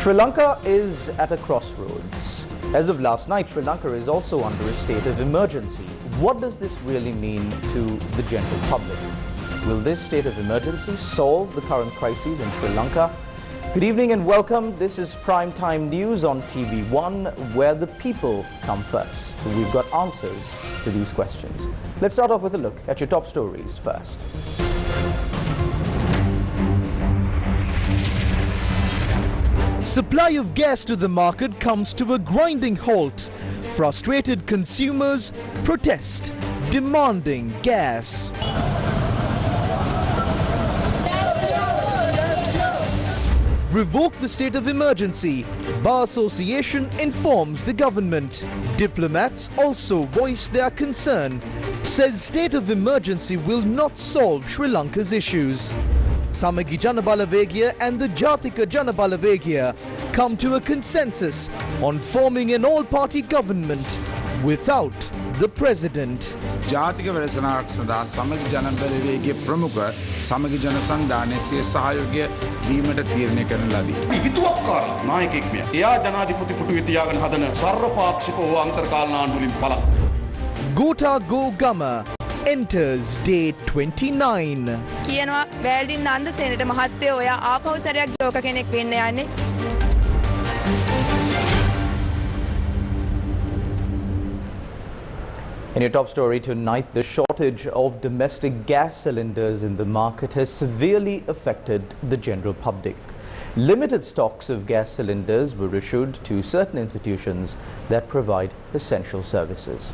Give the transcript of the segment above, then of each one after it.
Sri Lanka is at a crossroads. As of last night, Sri Lanka is also under a state of emergency. What does this really mean to the general public? Will this state of emergency solve the current crises in Sri Lanka? Good evening and welcome. This is Primetime News on TV1, where the people come first. We've got answers to these questions. Let's start off with a look at your top stories first. Supply of gas to the market comes to a grinding halt. Frustrated consumers protest, demanding gas. Revoke the state of emergency. Bar Association informs the government. Diplomats also voice their concern. Says state of emergency will not solve Sri Lanka's issues. Samagi Janabalavagiya and the Jatika Janabalavagiya come to a consensus on forming an all-party government without the president. ජාතික වැඩසටහනක් සඳහා සමගි ජනබලවේගයේ ප්‍රමුඛ සමගි ජන සංධානයේ සිය සහයෝගය දීමට තීරණය කරන ලදී. හිතුවක්කාර නායකයෙක් මෙයා. එයා ජනාධිපති පුටුවේ තියාගෙන හදන සර්වපාක්ෂික වූ අන්තර්කාල නාන්දුලින් පළක්. Gota Go Gama enters day 29. කියනවා වැල්ඩින් නන්දසේනට මහත්තයෝ ඔයා ආපහු සැරයක් ජෝක කෙනෙක් වෙන්න යන්නේ. In your top story tonight, the shortage of domestic gas cylinders in the market has severely affected the general public. Limited stocks of gas cylinders were issued to certain institutions that provide essential services.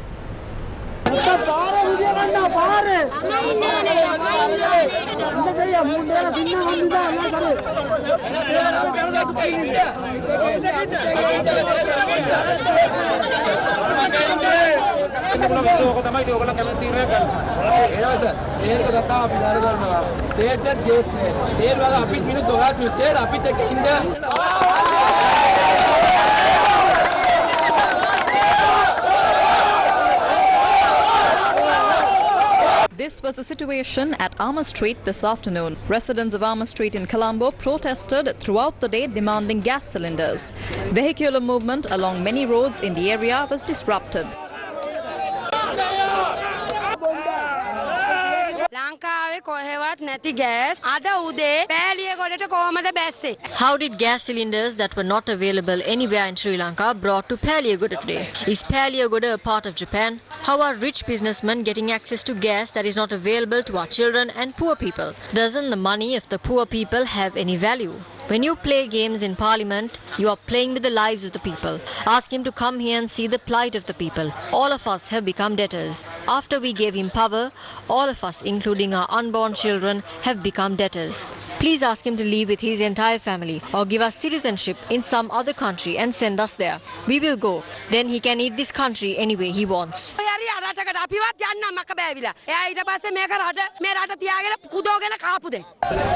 This was the situation at Armour Street this afternoon. Residents of Armour Street in Colombo protested throughout the day demanding gas cylinders. Vehicular movement along many roads in the area was disrupted. How did gas cylinders that were not available anywhere in Sri Lanka brought to Paliagoda today? Is Paliagoda a part of Japan? How are rich businessmen getting access to gas that is not available to our children and poor people? Doesn't the money of the poor people have any value? When you play games in Parliament, you are playing with the lives of the people. Ask him to come here and see the plight of the people. All of us have become debtors. After we gave him power, all of us, including our unborn children, have become debtors. Please ask him to leave with his entire family or give us citizenship in some other country and send us there. We will go. Then he can eat this country any way he wants.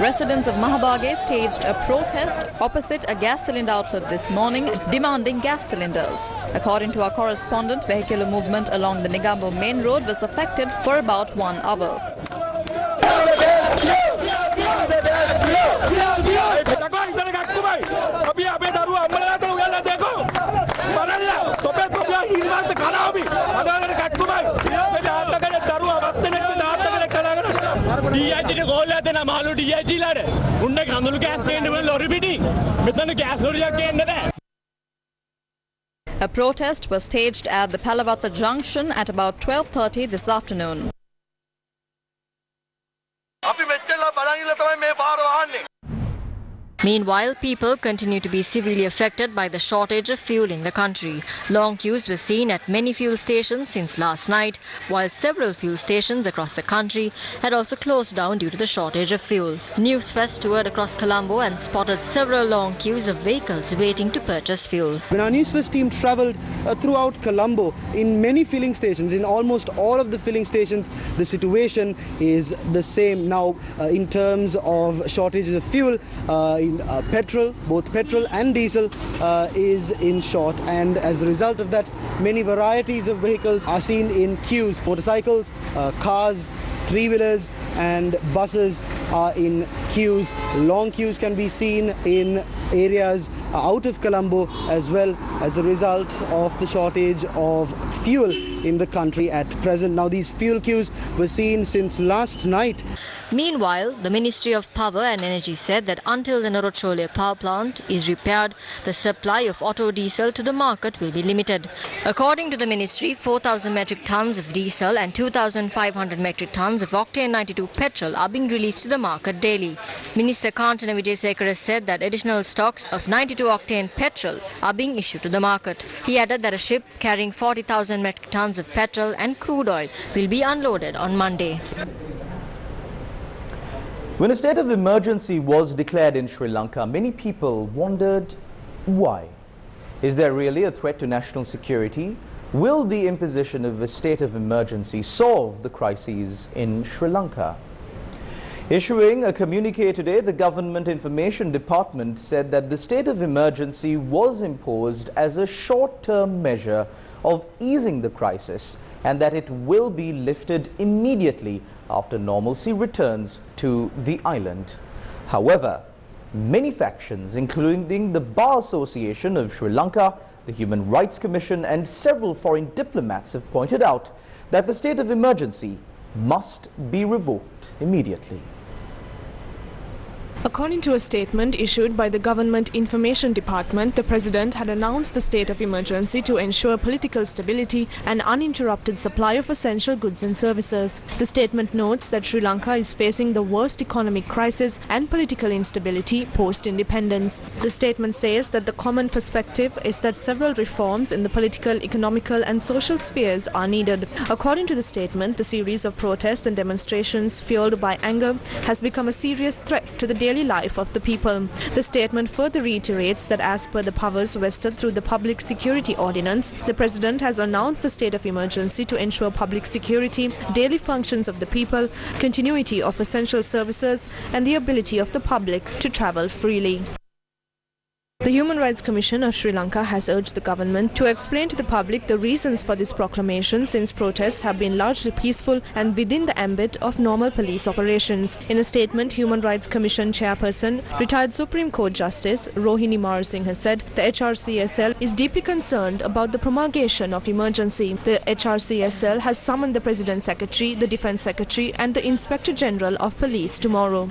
Residents of Mahabaghe staged a protest opposite a gas cylinder outlet this morning, demanding gas cylinders. According to our correspondent, vehicular movement along the Negombo main road was affected for about 1 hour. A protest was staged at the Palavata junction at about 12:30 this afternoon. Meanwhile, people continue to be severely affected by the shortage of fuel in the country. Long queues were seen at many fuel stations since last night, while several fuel stations across the country had also closed down due to the shortage of fuel. Newsfirst toured across Colombo and spotted several long queues of vehicles waiting to purchase fuel. When our Newsfirst team travelled throughout Colombo, in many filling stations, in almost all of the filling stations, the situation is the same now in terms of shortages of fuel. Petrol, both petrol and diesel is in short, and as a result of that, many varieties of vehicles are seen in queues. Motorcycles, cars, three-wheelers and buses are in queues. Long queues can be seen in areas out of Colombo as well as a result of the shortage of fuel in the country at present. Now, these fuel queues were seen since last night. Meanwhile, the Ministry of Power and Energy said that until the Norotchole power plant is repaired, the supply of auto diesel to the market will be limited. According to the ministry, 4,000 metric tons of diesel and 2,500 metric tons of octane 92 petrol are being released to the market daily. Minister Kantana Wijesekara said that additional stocks of 92 octane petrol are being issued to the market. He added that a ship carrying 40,000 metric tons of petrol and crude oil will be unloaded on Monday. When a state of emergency was declared in Sri Lanka, many people wondered why. Is there really a threat to national security? Will the imposition of a state of emergency solve the crises in Sri Lanka? Issuing a communique today, the Government Information Department said that the state of emergency was imposed as a short-term measure of easing the crisis and that it will be lifted immediately after normalcy returns to the island. However, many factions, including the Bar Association of Sri Lanka, the Human Rights Commission and several foreign diplomats have pointed out that the state of emergency must be revoked immediately. According to a statement issued by the Government Information Department, the President had announced the state of emergency to ensure political stability and uninterrupted supply of essential goods and services. The statement notes that Sri Lanka is facing the worst economic crisis and political instability post-independence. The statement says that the common perspective is that several reforms in the political, economical and social spheres are needed. According to the statement, the series of protests and demonstrations fueled by anger has become a serious threat to the daily life of the people. The statement further reiterates that as per the powers vested through the Public Security Ordinance, the President has announced the state of emergency to ensure public security, daily functions of the people, continuity of essential services and the ability of the public to travel freely. The Human Rights Commission of Sri Lanka has urged the government to explain to the public the reasons for this proclamation, since protests have been largely peaceful and within the ambit of normal police operations. In a statement, Human Rights Commission chairperson, retired Supreme Court Justice Rohini Marasinghe has said the HRCSL is deeply concerned about the promulgation of emergency. The HRCSL has summoned the President Secretary, the Defence Secretary and the Inspector General of Police tomorrow.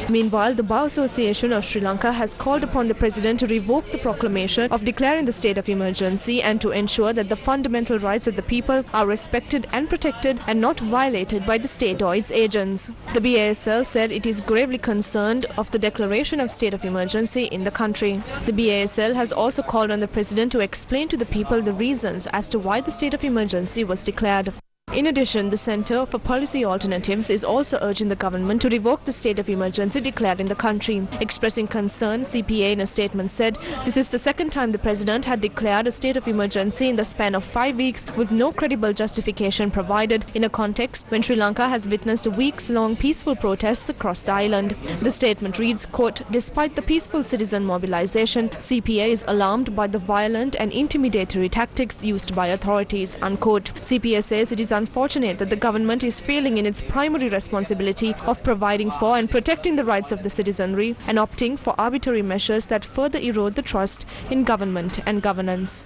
Meanwhile, the Bar Association of Sri Lanka has called upon the President to revoke the proclamation of declaring the state of emergency and to ensure that the fundamental rights of the people are respected and protected and not violated by the state or its agents. The BASL said it is gravely concerned of the declaration of state of emergency in the country. The BASL has also called on the President to explain to the people the reasons as to why the state of emergency was declared. In addition, the Centre for Policy Alternatives is also urging the government to revoke the state of emergency declared in the country. Expressing concern, CPA in a statement said this is the second time the President had declared a state of emergency in the span of 5 weeks with no credible justification provided in a context when Sri Lanka has witnessed weeks-long peaceful protests across the island. The statement reads, quote, "Despite the peaceful citizen mobilization, CPA is alarmed by the violent and intimidatory tactics used by authorities," unquote. CPA says it is unfortunate that the government is failing in its primary responsibility of providing for and protecting the rights of the citizenry and opting for arbitrary measures that further erode the trust in government and governance.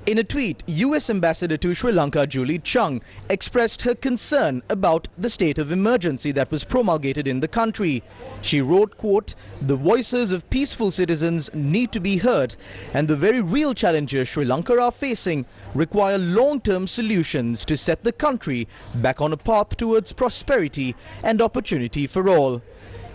In a tweet, US Ambassador to Sri Lanka Julie Chung expressed her concern about the state of emergency that was promulgated in the country. She wrote, quote, "The voices of peaceful citizens need to be heard, and the very real challenges Sri Lanka are facing require long-term solutions to set the country back on a path towards prosperity and opportunity for all."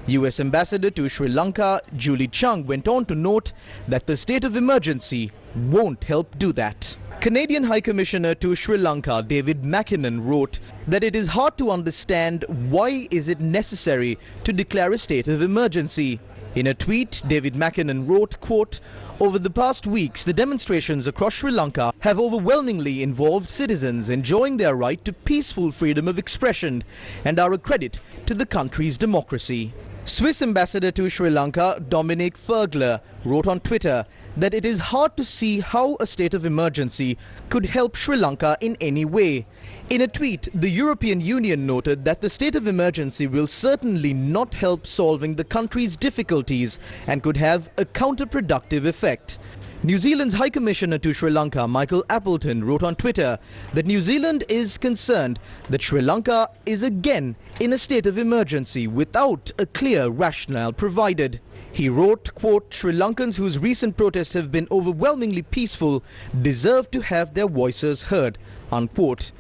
US Ambassador to Sri Lanka Julie Chung went on to note that the state of emergency won't help do that. Canadian High Commissioner to Sri Lanka David Mackinnon wrote that it is hard to understand why is it necessary to declare a state of emergency. In a tweet, David Mackinnon wrote, quote, "Over the past weeks, the demonstrations across Sri Lanka have overwhelmingly involved citizens enjoying their right to peaceful freedom of expression and are a credit to the country's democracy." Swiss ambassador to Sri Lanka, Dominic Fergler, wrote on Twitter that it is hard to see how a state of emergency could help Sri Lanka in any way. In a tweet, the European Union noted that the state of emergency will certainly not help solving the country's difficulties and could have a counterproductive effect. New Zealand's High Commissioner to Sri Lanka, Michael Appleton, wrote on Twitter that New Zealand is concerned that Sri Lanka is again in a state of emergency without a clear rationale provided. He wrote, quote, Sri Lankans whose recent protests have been overwhelmingly peaceful deserve to have their voices heard, unquote.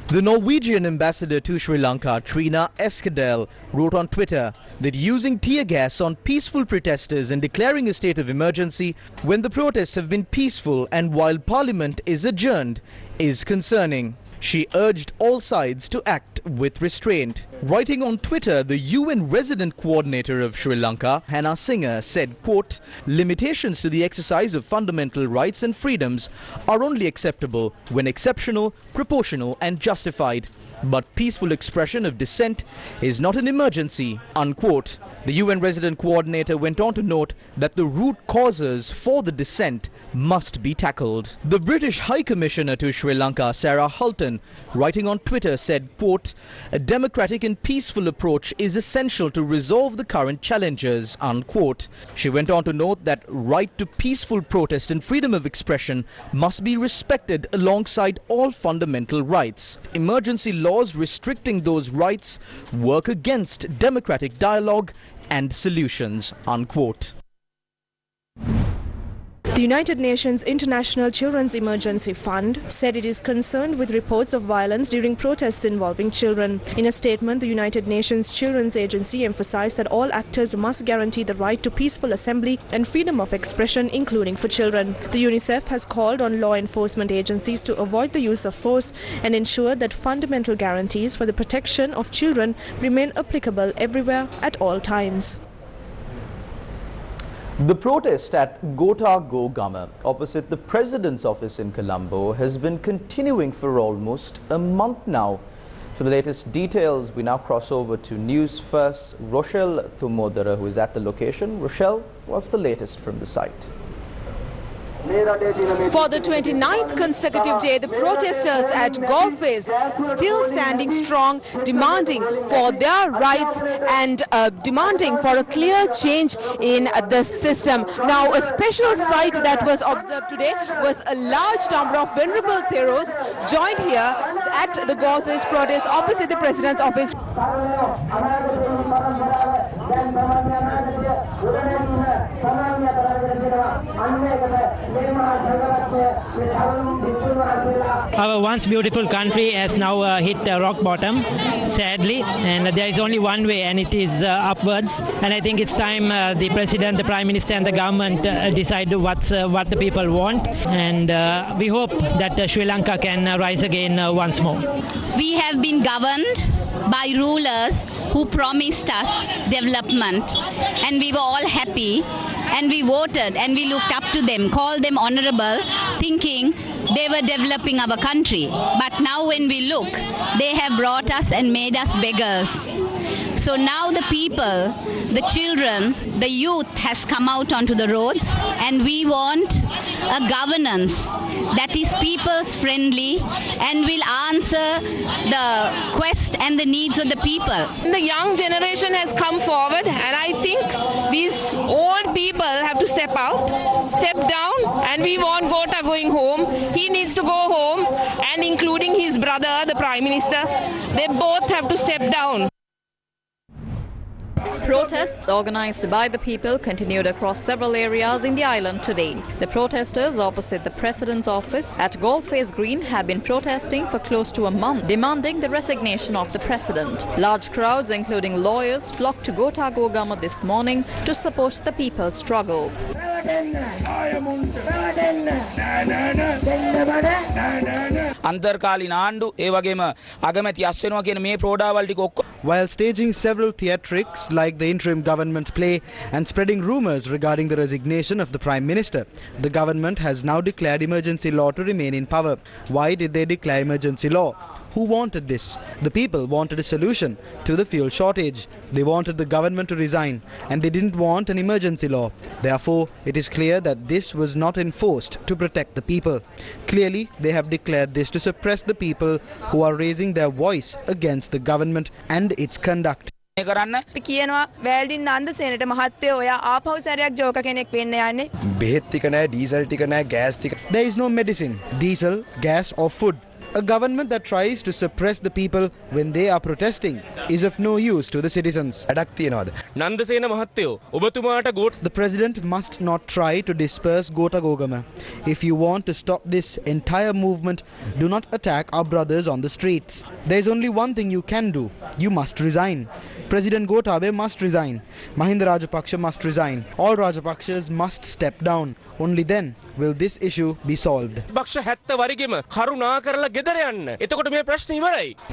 The Norwegian ambassador to Sri Lanka, Trina Eskadel, wrote on Twitter that using tear gas on peaceful protesters and declaring a state of emergency when the protests have been peaceful and while Parliament is adjourned is concerning. She urged all sides to act with restraint. Writing on Twitter, the UN resident coordinator of Sri Lanka, Hannah Singer, said, quote, limitations to the exercise of fundamental rights and freedoms are only acceptable when exceptional, proportional and justified. But peaceful expression of dissent is not an emergency, unquote. The UN resident coordinator went on to note that the root causes for the dissent must be tackled. The British High Commissioner to Sri Lanka, Sarah Hulton, writing on Twitter, said, quote, a democratic and peaceful approach is essential to resolve the current challenges, unquote. She went on to note that right to peaceful protest and freedom of expression must be respected alongside all fundamental rights. Emergency laws restricting those rights work against democratic dialogue and solutions, unquote. The United Nations International Children's Emergency Fund said it is concerned with reports of violence during protests involving children. In a statement, the United Nations Children's Agency emphasized that all actors must guarantee the right to peaceful assembly and freedom of expression, including for children. The UNICEF has called on law enforcement agencies to avoid the use of force and ensure that fundamental guarantees for the protection of children remain applicable everywhere at all times. The protest at Gota Go Gama opposite the President's office in Colombo has been continuing for almost a month now. For the latest details, we now cross over to Newsfirst's Rochelle Thumodara, who is at the location. Rochelle, what's the latest from the site? For the 29th consecutive day, the protesters at Golfways still standing strong, demanding for their rights and demanding for a clear change in the system. Now, a special sight that was observed today was a large number of venerable Theros joined here at the Golfways protest opposite the President's office. Our once beautiful country has now hit rock bottom, sadly, and there is only one way, and it is upwards. And I think it's time the President, the Prime Minister and the government decide what the people want, and we hope that Sri Lanka can rise again once more. We have been governed by rulers who promised us development, and we were all happy, and we voted and we looked up to them, called them honorable, thinking they were developing our country. But now when we look, they have brought us and made us beggars. So now the people, the children, the youth has come out onto the roads, and we want a governance that is people's friendly and will answer the quest and the needs of the people. The young generation has come forward, and I think these old people have to step out, step down, and we want Gota going home. He needs to go home, and including his brother, the Prime Minister, they both have to step down. Protests organised by the people continued across several areas in the island today. The protesters opposite the President's office at Golfways Green have been protesting for close to a month, demanding the resignation of the President. Large crowds, including lawyers, flocked to Gota Go Gama this morning to support the people's struggle. While staging several theatrics like the interim government play and spreading rumours regarding the resignation of the Prime Minister, the government has now declared emergency law to remain in power. Why did they declare emergency law? who wanted this. The people wanted a solution to the fuel shortage. They wanted the government to resign, and they didn't want an emergency law. Therefore, it is clear that this was not enforced to protect the people. Clearly, they have declared this to suppress the people who are raising their voice against the government and its conduct. කියනවා welding නන්දසේනට මහත්තයෝ ඔයා ආපහු සැරයක් joke කෙනෙක් වෙන්න යන්නේ. බෙහෙත් ටික නැහැ, ඩීසල් ටික නැහැ, ගෑස් ටික. There is no medicine, diesel, gas or food. A government that tries to suppress the people when they are protesting is of no use to the citizens. The president must not try to disperse Gota Gogama. If you want to stop this entire movement, do not attack our brothers on the streets. There is only one thing you can do. You must resign. President Gotabe must resign. Mahinda Rajapaksa must resign. All Rajapakshas must step down. Only then will this issue be solved.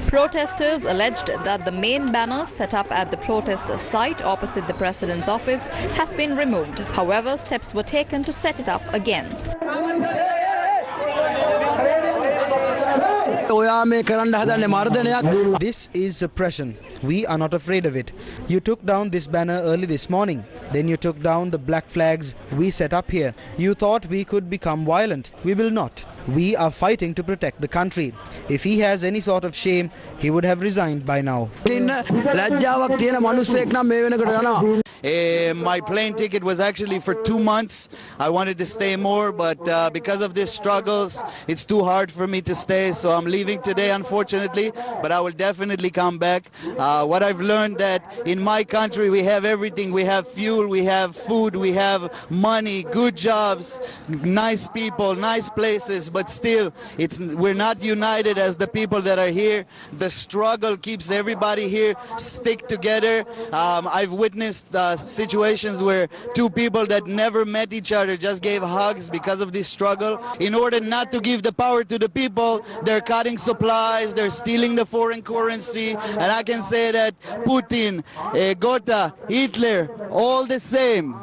Protesters alleged that the main banner set up at the protest site opposite the president's office has been removed. However, steps were taken to set it up again. This is suppression. We are not afraid of it. You took down this banner early this morning. Then you took down the black flags we set up here. You thought we could become violent. We will not. We are fighting to protect the country. If he has any sort of shame, he would have resigned by now. My plane ticket was actually for 2 months. I wanted to stay more, but because of these struggles, it's too hard for me to stay. So I'm leaving today, unfortunately, but I will definitely come back. What I've learned that in my country, we have everything. We have fuel, we have food, we have money, good jobs, nice people, nice places, but still, we're not united as the people that are here. The struggle keeps everybody here stick together. I've witnessed situations where two people that never met each other just gave hugs because of this struggle. In order not to give the power to the people, they're cutting supplies, they're stealing the foreign currency, and I can say that Putin, Gota, Hitler, all the same.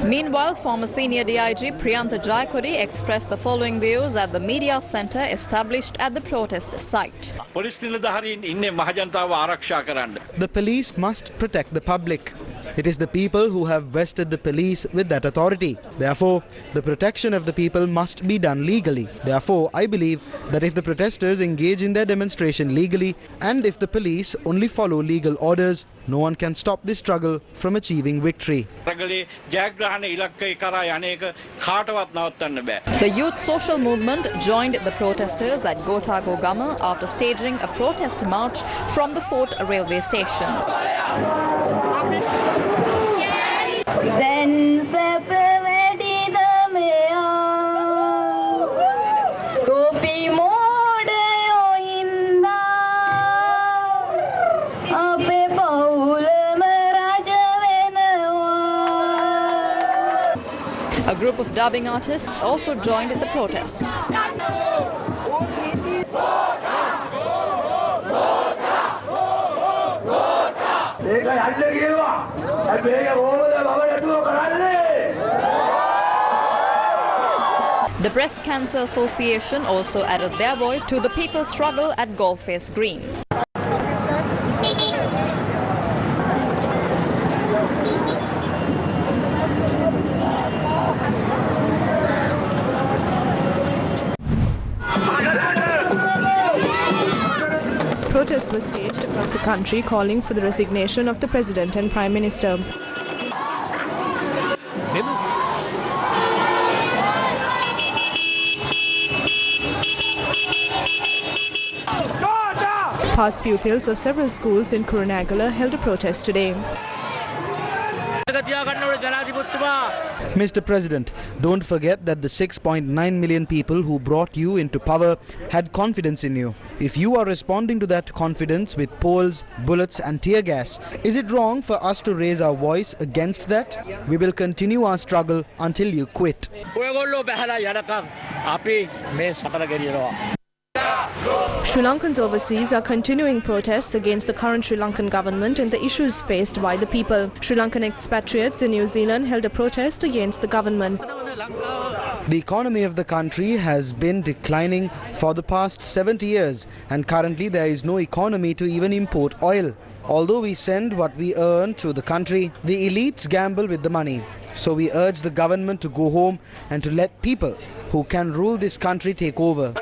Meanwhile, former senior DIG Priyantha Jayakodi expressed the following views at the media centre established at the protest site. The police must protect the public. It is the people who have vested the police with that authority. Therefore, the protection of the people must be done legally. Therefore, I believe that if the protesters engage in their demonstration legally and if the police only follow legal orders, no one can stop this struggle from achieving victory. The youth social movement joined the protesters at Gota Gogama after staging a protest march from the Fort railway station. A group of dubbing artists also joined in the protest. The Breast Cancer Association also added their voice to the people's struggle at Golface Green. Protests were staged across the country calling for the resignation of the President and Prime Minister. Past pupils of several schools in Kurunegala held a protest today. Mr. President, don't forget that the 6.9 million people who brought you into power had confidence in you. If you are responding to that confidence with poles, bullets and tear gas, is it wrong for us to raise our voice against that? We will continue our struggle until you quit. Sri Lankans overseas are continuing protests against the current Sri Lankan government and the issues faced by the people. Sri Lankan expatriates in New Zealand held a protest against the government. The economy of the country has been declining for the past 70 years, and currently there is no economy to even import oil. Although we send what we earn to the country, the elites gamble with the money. So we urge the government to go home and to let people who can rule this country take over.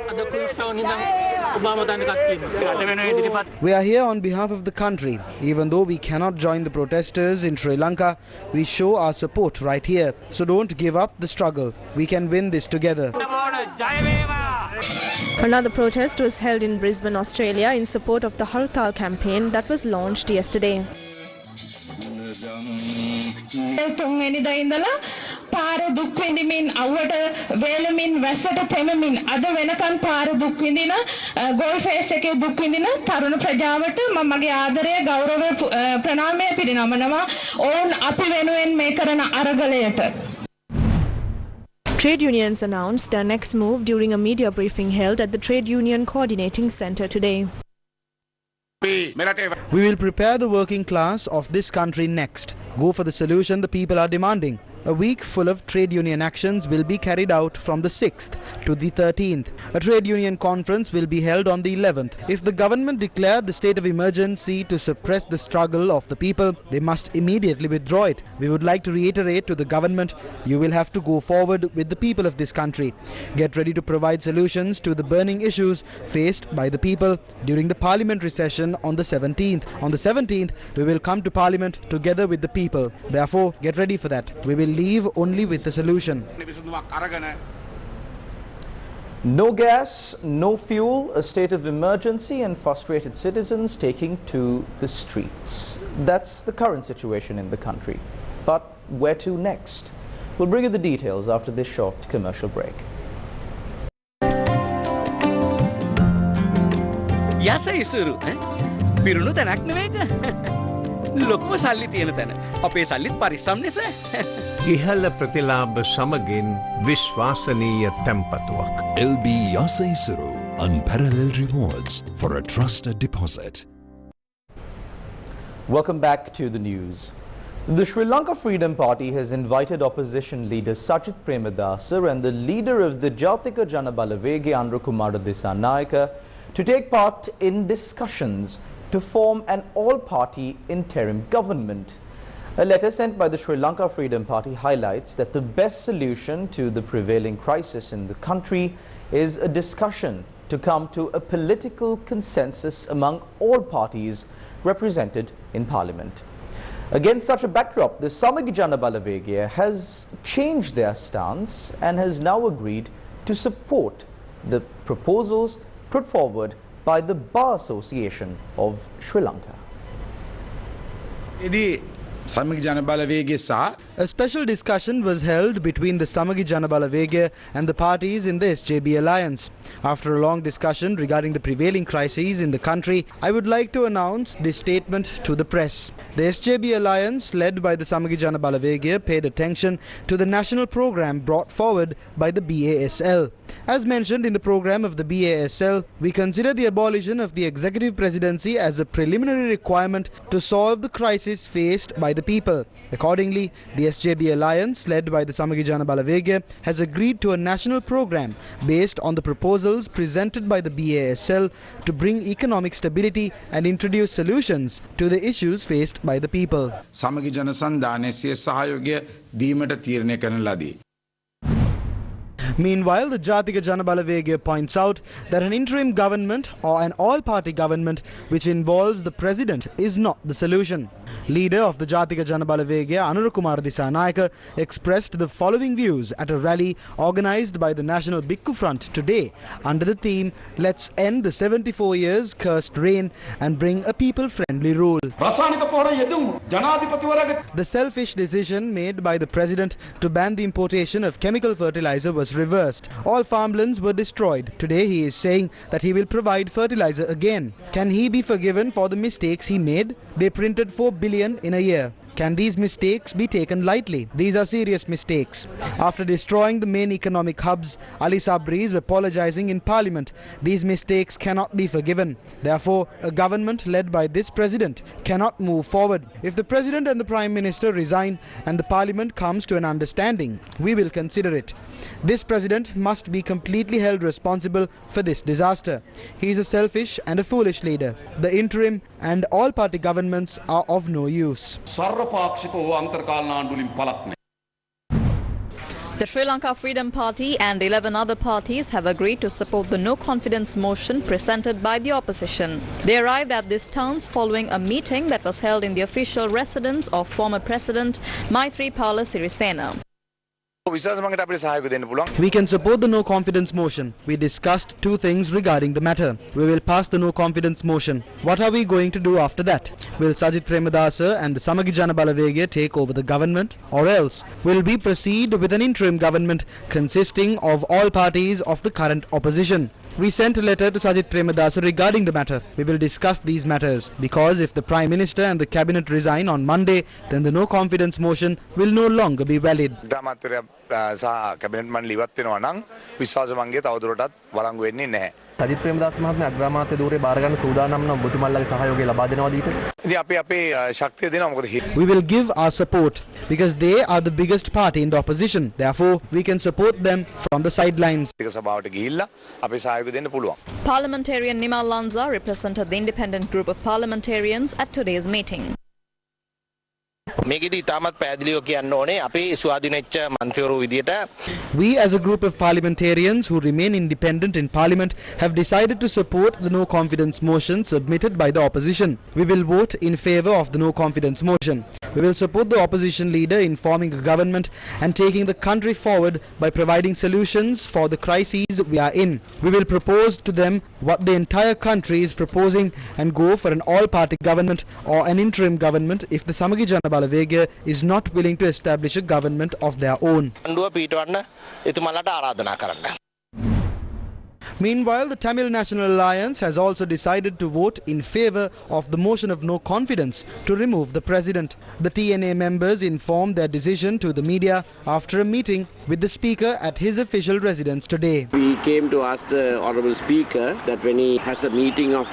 We are here on behalf of the country. Even though we cannot join the protesters in Sri Lanka, we show our support right here. So don't give up the struggle. We can win this together. Another protest was held in Brisbane, Australia in support of the Hartal campaign that was launched yesterday. පාර දුක් විඳිමින් අවුවට වේලමින් වැස්සට තෙමමින් අද වෙනකන් පාර දුක් විඳින ගෝල්ෆේස් එකේ දුක් විඳින තරුණ ප්‍රජාවට මම මගේ ආදරය ගෞරවය ප්‍රණාමය පිරිනමනවා ඔවුන් අපි වෙනුවෙන් මේ කරන අරගලයට. Trade unions announced their next move during a media briefing held at the Trade Union Coordinating Centre today. We will prepare the working class of this country next. Go for the solution the people are demanding. A week full of trade union actions will be carried out from the 6th to the 13th. A trade union conference will be held on the 11th. If the government declared the state of emergency to suppress the struggle of the people, they must immediately withdraw it. We would like to reiterate to the government, you will have to go forward with the people of this country. Get ready to provide solutions to the burning issues faced by the people during the parliamentary session on the 17th. On the 17th, we will come to parliament together with the people. Therefore, get ready for that. We will leave only with the solution. No gas, no fuel, a state of emergency and frustrated citizens taking to the streets. That's the current situation in the country. But where to next? We'll bring you the details after this short commercial break. Yasa isuru, pirunu tanak neveka. ලොකුම සල්ලි තියෙන තැන. අපේ සල්ලිත් පරිස්සම් නිසා. ඉහළ ප්‍රතිලාභ සමගින් විශ්වාසනීය තැන්පතුවක්. LB Yasa Isuru, unparalleled rewards for a trusted deposit. Welcome back to the news. The Sri Lanka Freedom Party has invited opposition leader Sajith Premadasa and the leader of the Jatika Janabalawege Andrakumara Dissanayake to take part in discussions to form an all-party interim government. A letter sent by the Sri Lanka Freedom Party highlights that the best solution to the prevailing crisis in the country is a discussion to come to a political consensus among all parties represented in Parliament. Against such a backdrop, the Samagi Janabalawege has changed their stance and has now agreed to support the proposals put forward by the Bar Association of Sri Lanka. A special discussion was held between the Samagi Janabalawege and the parties in the SJB alliance. After a long discussion regarding the prevailing crises in the country, I would like to announce this statement to the press. The SJB alliance, led by the Samagi Janabalawege, paid attention to the national program brought forward by the BASL. As mentioned in the program of the BASL, we consider the abolition of the executive presidency as a preliminary requirement to solve the crisis faced by the people. Accordingly, the SJB alliance, led by the Samagi Janabalawege, has agreed to a national program based on the proposals presented by the BASL to bring economic stability and introduce solutions to the issues faced by the people. Samagi Janasandhane siya sahayogya deemata tirne karana ladi. Meanwhile, the Jatika Janabalawege points out that an interim government or an all-party government which involves the president is not the solution. Leader of the Jatika Janabalawege, Anurakumara Dissanayake, expressed the following views at a rally organized by the National Bhikkhu Front today under the theme, "Let's end the 74 years cursed reign and bring a people-friendly rule." The selfish decision made by the president to ban the importation of chemical fertilizer was reversed. All farmlands were destroyed. Today he is saying that he will provide fertilizer again. Can he be forgiven for the mistakes he made? They printed 4 billion in a year. Can these mistakes be taken lightly? These are serious mistakes. After destroying the main economic hubs, Ali Sabri is apologizing in Parliament. These mistakes cannot be forgiven. Therefore, a government led by this president cannot move forward. If the president and the prime minister resign and the Parliament comes to an understanding, we will consider it. This president must be completely held responsible for this disaster. He is a selfish and a foolish leader. The interim and all-party governments are of no use. The Sri Lanka Freedom Party and 11 other parties have agreed to support the no-confidence motion presented by the opposition. They arrived at this stance following a meeting that was held in the official residence of former President Maithripala Sirisena. We can support the no-confidence motion. We discussed two things regarding the matter. We will pass the no-confidence motion. What are we going to do after that? Will Sajith Premadasa and the Samagi Jana Balawegaya take over the government? Or else, will we proceed with an interim government consisting of all parties of the current opposition? We sent a letter to Sajith Premadasa regarding the matter. We will discuss these matters because if the Prime Minister and the Cabinet resign on Monday, then the no-confidence motion will no longer be valid. Sajith Premadasa මහත්මයා අග්‍රාමාත්‍ය ධූරේ බාර ගන්න සූදානම් නම් ඔබතුමාලගේ සහයෝගය ලබා දෙනවාද ඊට? ඉතින් අපි අපේ ශක්තිය දෙනවා මොකද We will give our support because they are the biggest party in the opposition. Therefore, we can support them from the sidelines. සභාවට ගිහිල්ලා අපේ සහයෝගය දෙන්න පුළුවන්. Parliamentarian Nimal Lanza represented the independent group of parliamentarians at today's meeting. මේකෙදි තාමත් පැහැදිලිව කියන්න ඕනේ අපි ස්වාධීනච්ච මන්ත්‍රීවරු විදියට We as a group of parliamentarians who remain independent in parliament have decided to support the no confidence motion submitted by the opposition. We will vote in favor of the no confidence motion. We will support the opposition leader in forming a government and taking the country forward by providing solutions for the crises we are in. We will propose to them what the entire country is proposing and go for an all-party government or an interim government if the Samagi Jana Balawegaya is not willing to establish a government of their own. Meanwhile, the Tamil National Alliance has also decided to vote in favor of the motion of no confidence to remove the president. The TNA members informed their decision to the media after a meeting with the Speaker at his official residence today. We came to ask the Honourable Speaker that when he has a meeting of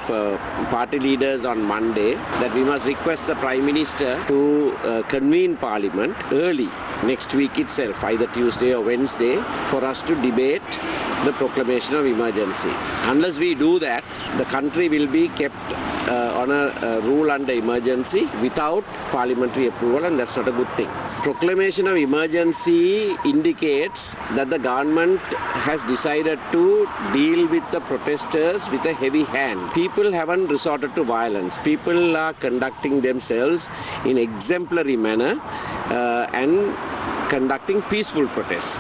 party leaders on Monday, that we must request the Prime Minister to convene Parliament early next week itself, either Tuesday or Wednesday, for us to debate the proclamation of emergency. Unless we do that, the country will be kept on a rule under emergency without parliamentary approval, and that's not a good thing. Proclamation of emergency indicates that the government has decided to deal with the protesters with a heavy hand. People haven't resorted to violence. People are conducting themselves in exemplary manner and conducting peaceful protests.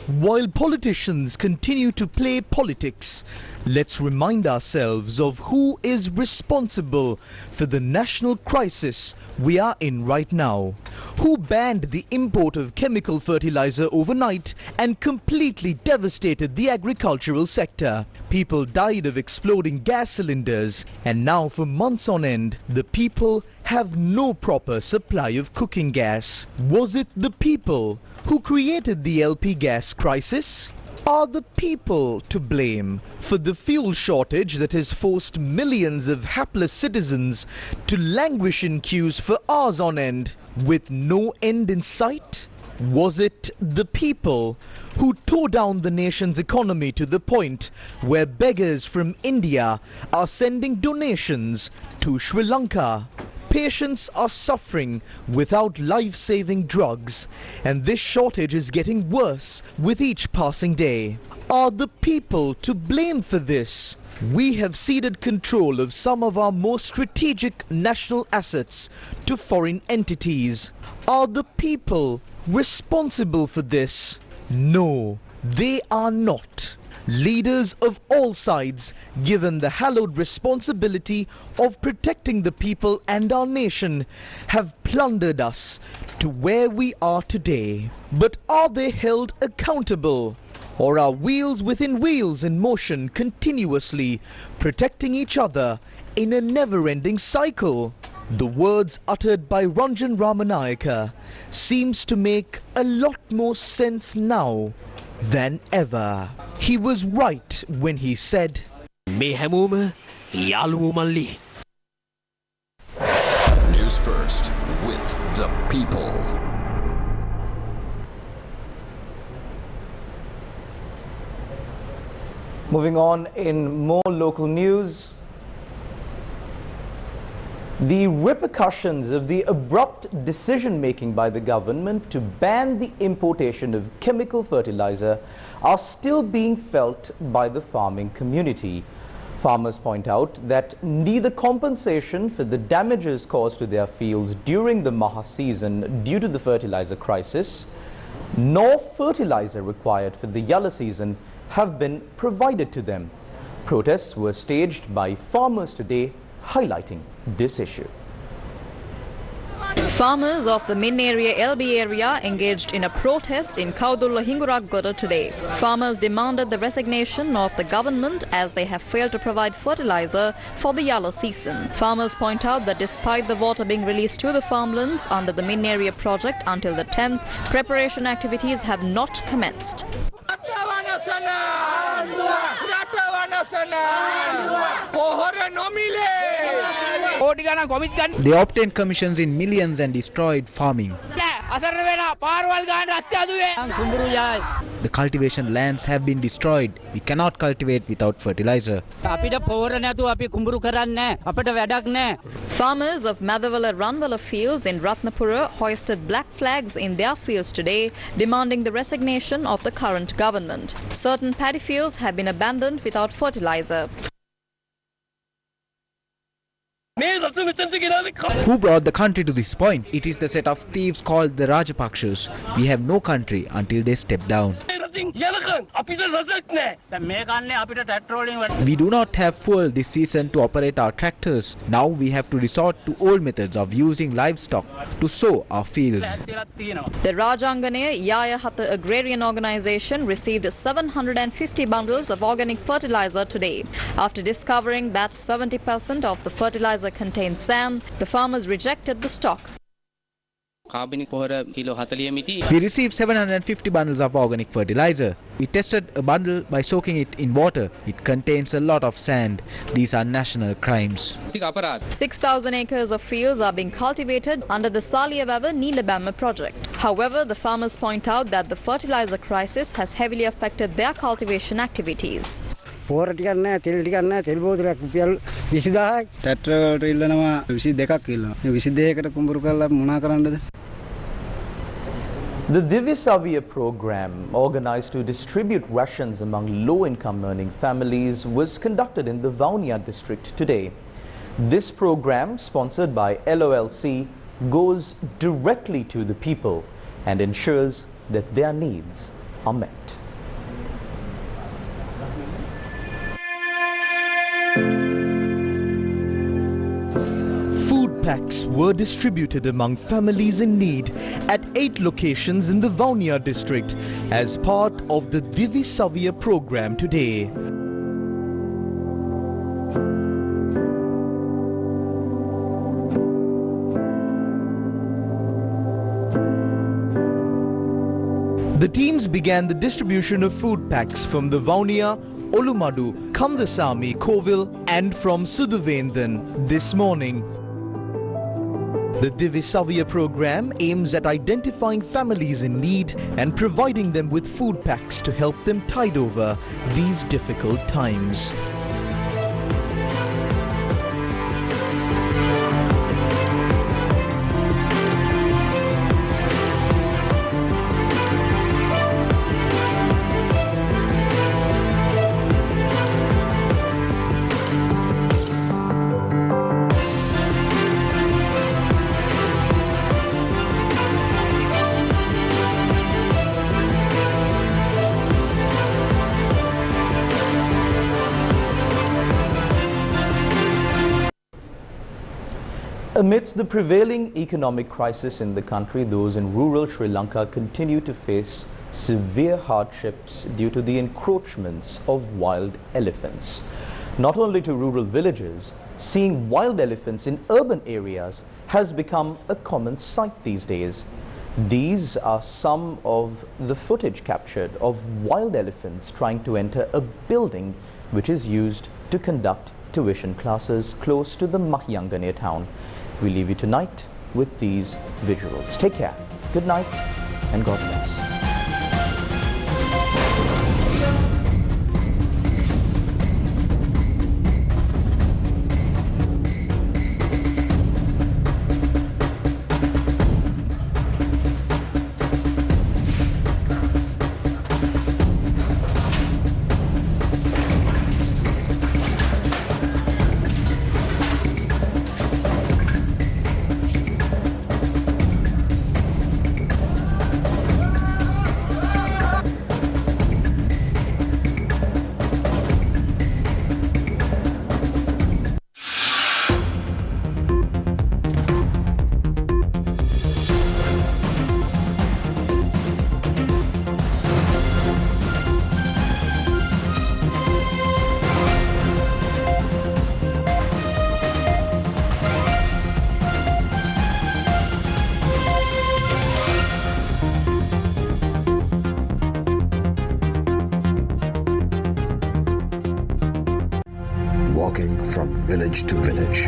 While politicians continue to play politics, let's remind ourselves of who is responsible for the national crisis we are in right now. Who banned the import of chemical fertilizer overnight and completely devastated the agricultural sector. People died of exploding gas cylinders, and now for months on end, the people have no proper supply of cooking gas. Was it the people who created the LP gas crisis? Are the people to blame for the fuel shortage that has forced millions of hapless citizens to languish in queues for hours on end with no end in sight? Was it the people who tore down the nation's economy to the point where beggars from India are sending donations to Sri Lanka? Patients are suffering without life-saving drugs, and this shortage is getting worse with each passing day. Are the people to blame for this? We have ceded control of some of our most strategic national assets to foreign entities. Are the people responsible for this? No, they are not. Leaders of all sides, given the hallowed responsibility of protecting the people and our nation, have plundered us to where we are today. But are they held accountable? Or are wheels within wheels in motion continuously, protecting each other in a never-ending cycle? The words uttered by Ranjan Ramanayaka seems to make a lot more sense now than ever. He was right when he said, "Me hamuma yaluwo malli." News First with the people. Moving on in more local news, the repercussions of the abrupt decision-making by the government to ban the importation of chemical fertilizer are still being felt by the farming community. Farmers point out that neither compensation for the damages caused to their fields during the Maha season due to the fertilizer crisis, nor fertilizer required for the Yalla season have been provided to them. Protests were staged by farmers today, highlighting this issue. Farmers of the Min area LB area engaged in a protest in Kaudulla Hinguraggoda today. Farmers demanded the resignation of the government as they have failed to provide fertilizer for the Yalla season. Farmers point out that despite the water being released to the farmlands under the Min area project until the 10th, preparation activities have not commenced. They obtained commissions in millions and destroyed farming. The cultivation lands have been destroyed. We cannot cultivate without fertilizer. Farmers of Madhavala Ranvala fields in Ratnapura hoisted black flags in their fields today, demanding the resignation of the current government. Certain paddy fields have been abandoned without fertilizer. Who brought the country to this point? It is the set of thieves called the Rajapakshas. We have no country until they step down. We do not have fuel this season to operate our tractors. Now we have to resort to old methods of using livestock to sow our fields. The Rajangane Yaya Hatha Agrarian Organization received 750 bundles of organic fertilizer today. After discovering that 70% of the fertilizer contains sand, the farmers rejected the stock. We received 750 bundles of organic fertilizer. We tested a bundle by soaking it in water. It contains a lot of sand. These are national crimes. 6,000 acres of fields are being cultivated under the Saliyavawa Neelabama project. However, the farmers point out that the fertilizer crisis has heavily affected their cultivation activities. The Divisavya program, organized to distribute rations among low-income earning families, was conducted in the Vaunia district today. This program, sponsored by LOLC, goes directly to the people and ensures that their needs are met. Food packs were distributed among families in need at 8 locations in the Vaunia district as part of the Divisavya program today. The teams began the distribution of food packs from the Vaunia, Olumadu, Kandasamy, Kovil and from Suduvendan this morning. The Divisavya program aims at identifying families in need and providing them with food packs to help them tide over these difficult times. Amidst the prevailing economic crisis in the country, those in rural Sri Lanka continue to face severe hardships due to the encroachments of wild elephants. Not only to rural villages, Seeing wild elephants in urban areas has become a common sight these days. These are some of the footage captured of wild elephants trying to enter a building which is used to conduct tuition classes close to the Mahyangane town. We leave you tonight with these visuals. Take care, good night, and God bless. Walking from village to village,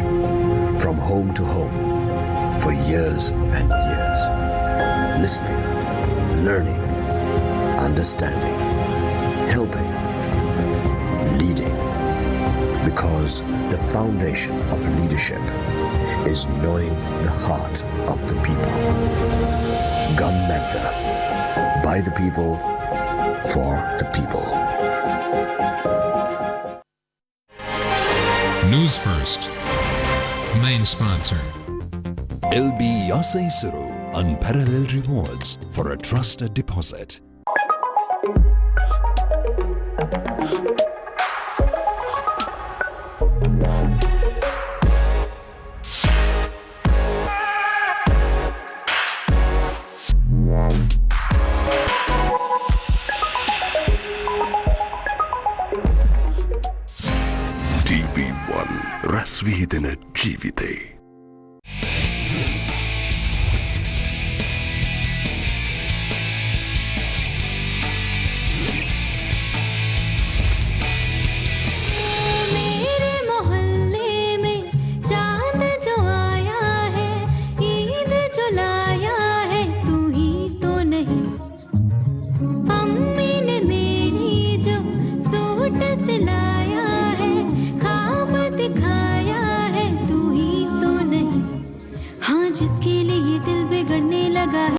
from home to home, for years and years. Listening, learning, understanding, helping, leading. Because the foundation of leadership is knowing the heart of the people. Gun by the people, for the people. Newsfirst, main sponsor. LB Yasa Isuru, unparalleled rewards for a trusted deposit. TV1 රැස් වී දෙන ජීවිතේ